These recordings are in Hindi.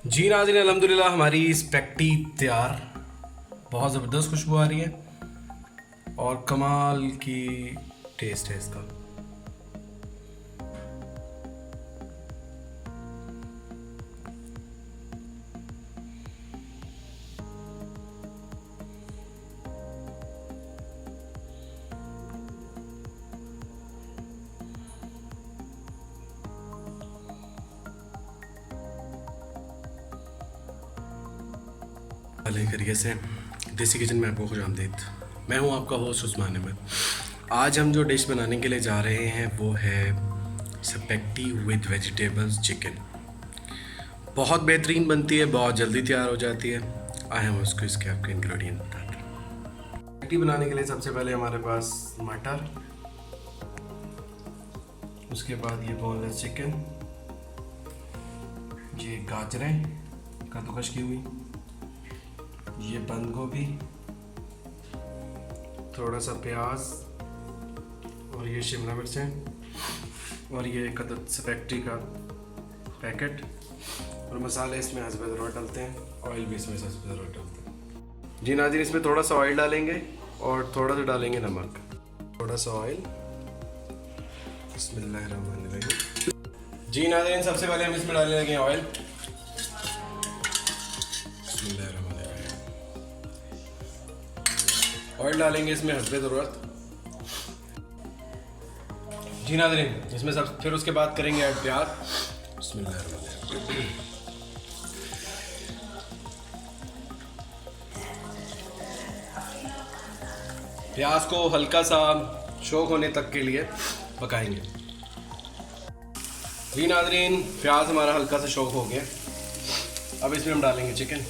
जी नाज़रीन, अल्हम्दुलिल्लाह हमारी स्पेक्टी तैयार। बहुत ज़बरदस्त खुशबू आ रही है और कमाल की टेस्ट है इसका। भले करिए से देसी किचन में आपको खुशामदीद। मैं हूं आपका होस्ट उस्मान अहमद। आज हम जो डिश बनाने के लिए जा रहे हैं वो है स्पेगेटी विद वेजिटेबल्स चिकन। बहुत बेहतरीन बनती है, बहुत जल्दी तैयार हो जाती है। आए हम उसको इसके आपके इंग्रेडिएंट बताते हैं। स्पेगेटी बनाने के लिए सबसे पहले हमारे पास मटर, उसके बाद ये बोनलेस चिकन, ये गाजरें कद्दूकस की हुई, ये बंद गोभी, थोड़ा सा प्याज और ये शिमला मिर्चें और ये स्पेगेटी का पैकेट और मसाले इसमें हस्ब ज़रूरत डालते हैं। ऑयल भी इसमें हस्ब ज़रूरत डालते हैं। जी नाज़रीन, इसमें थोड़ा सा ऑयल डालेंगे और थोड़ा सा डालेंगे नमक। थोड़ा सा ऑयल। बिस्मिल्लाहिर्रहमानिर्रहीम। जी नाज़रीन, सबसे पहले हम इसमें डालने लगे ऑयल। ऑयल डालेंगे इसमें हस्बे ज़रूरत। जी नाज़रीन, इसमें सब फिर उसके बाद करेंगे ऐड प्याज। बिस्मिल्लाहिर्रहमानिर्रहीम। प्याज को हल्का सा शौक होने तक के लिए पकाएंगे। जी नाज़रीन, प्याज हमारा हल्का सा शौक हो गया। अब इसमें हम डालेंगे चिकन।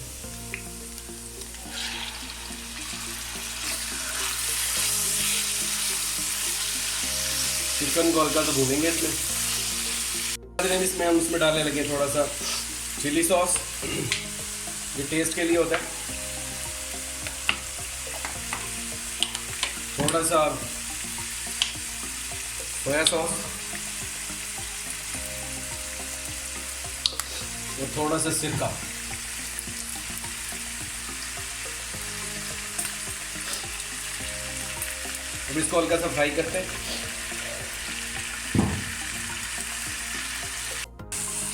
चिकन को हल्का सा भूनेंगे इसमें हम इसमें डालने लगे थोड़ा सा चिली सॉस, ये टेस्ट के लिए होता है। थोड़ा सा सोया सॉस और थोड़ा सा सिरका। अब इसको हल्का सा फ्राई करते हैं।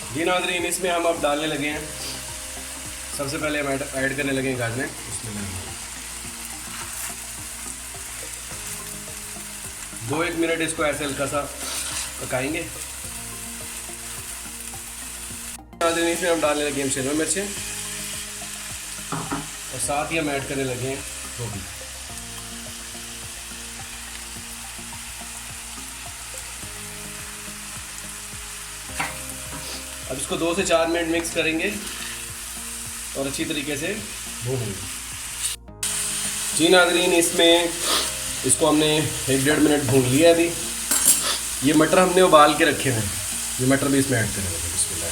जी नाज़रीन, इसमें हम अब डालने लगे हैं, सबसे पहले हम ऐड करने लगे हैं गाजरें। दो एक मिनट इसको ऐसे हल्का सा पकाएंगे। नाज़रीन, इसमें हम डालने लगे हैं शिमला मिर्चें और साथ ही हम ऐड करने लगे हैं गोभी। अब इसको 2 से 4 मिनट मिक्स करेंगे और अच्छी तरीके से भूनेंगे। जी नाज़रीन, इसमें इसको हमने 1-1.5 मिनट भून लिया। अभी ये मटर हमने उबाल के रखे हैं, ये मटर भी इसमें ऐड करेंगे। बिस्मिल्लाह।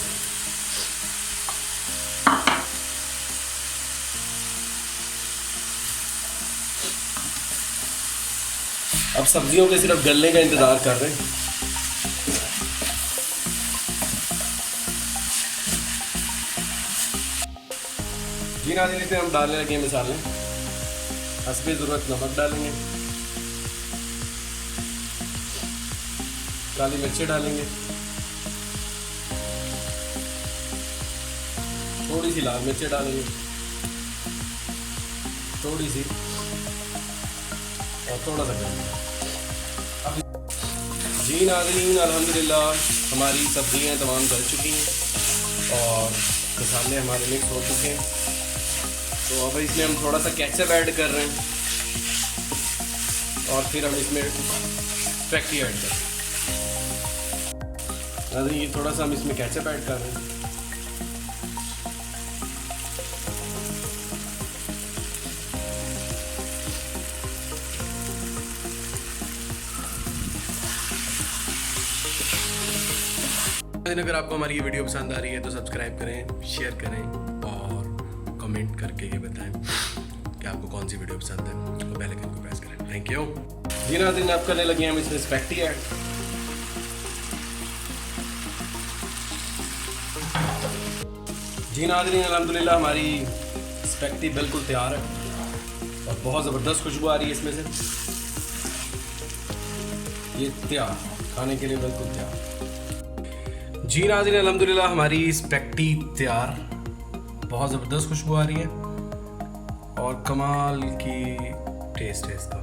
अब सब्जियों के सिर्फ गलने का इंतज़ार कर रहे हैं। जी नाज़रीन, इसमें हम डालने लगे मसाले। हस्बे ज़रूरत नमक डालेंगे, काली मिर्चें डालेंगे, थोड़ी सी लाल मिर्चें डालेंगे, थोड़ी सी और थोड़ा सा अब जी नाज़रीन, अल्हम्दुलिल्लाह हमारी सब्जियां तमाम गल चुकी हैं और मसाले हमारे मिक्स हो चुके हैं। तो अब इसमें हम थोड़ा सा केचप ऐड कर रहे हैं और फिर हम इसमें स्पेगेटी ऐड कर रहे हैं। ये थोड़ा सा हम इसमें केचप ऐड कर रहे हैं। अगर आपको हमारी ये वीडियो पसंद आ रही है तो सब्सक्राइब करें, शेयर करें और कमेंट करके ये बताएं कि आपको कौन सी वीडियो पसंद है। तो बेल आइकन को प्रेस करें। Thank you. जी नाज़रीन, आप करने लगे हम इसमें स्पेगेटी ऐड। जी नाज़रीन, अल्हम्दुलिल्लाह हमारी स्पेगेटी बिल्कुल तैयार है और बहुत ज़बरदस्त खुशबू आ रही है इसमें से। ये तैयार, खाने के लिए बिल्कुल तैयार। जी नाज़रीन, अल्हम्दुलिल्लाह हमारी स्पेगेटी तैयार, बहुत ज़बरदस्त खुशबू आ रही है और कमाल की टेस्ट है इसका।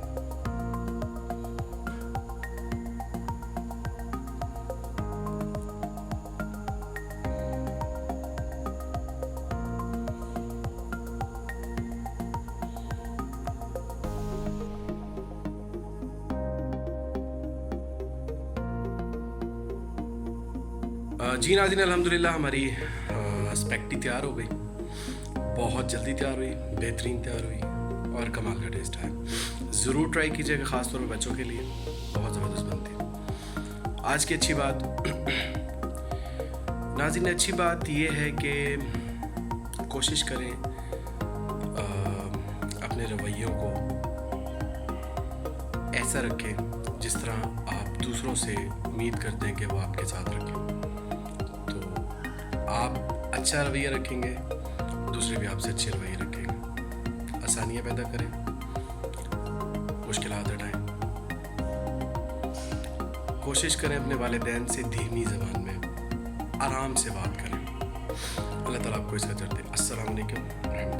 जी नाज़रीन, अल्हम्दुलिल्लाह हमारी स्पेगेटी तैयार हो गई, बहुत जल्दी तैयार हुई, बेहतरीन तैयार हुई और कमाल का टेस्ट है। ज़रूर ट्राई कीजिएगा, ख़ास तौर पर बच्चों के लिए बहुत ज़बरदस्त बनती है। आज की अच्छी बात नाज़रीन, अच्छी बात ये है कि कोशिश करें अपने रवैयों को ऐसा रखें जिस तरह आप दूसरों से उम्मीद करते हैं कि वो आपके साथ रखें। आप अच्छा रवैया रखेंगे, दूसरे भी आपसे अच्छे रवैये रखेंगे। आसानियाँ पैदा करें, मुश्किलात हटाएं। कोशिश करें अपने वालिदैन से धीमी ज़बान में आराम से बात करें। अल्लाह ताला आपको इसका अजर दे। अस्सलाम वालेकुम।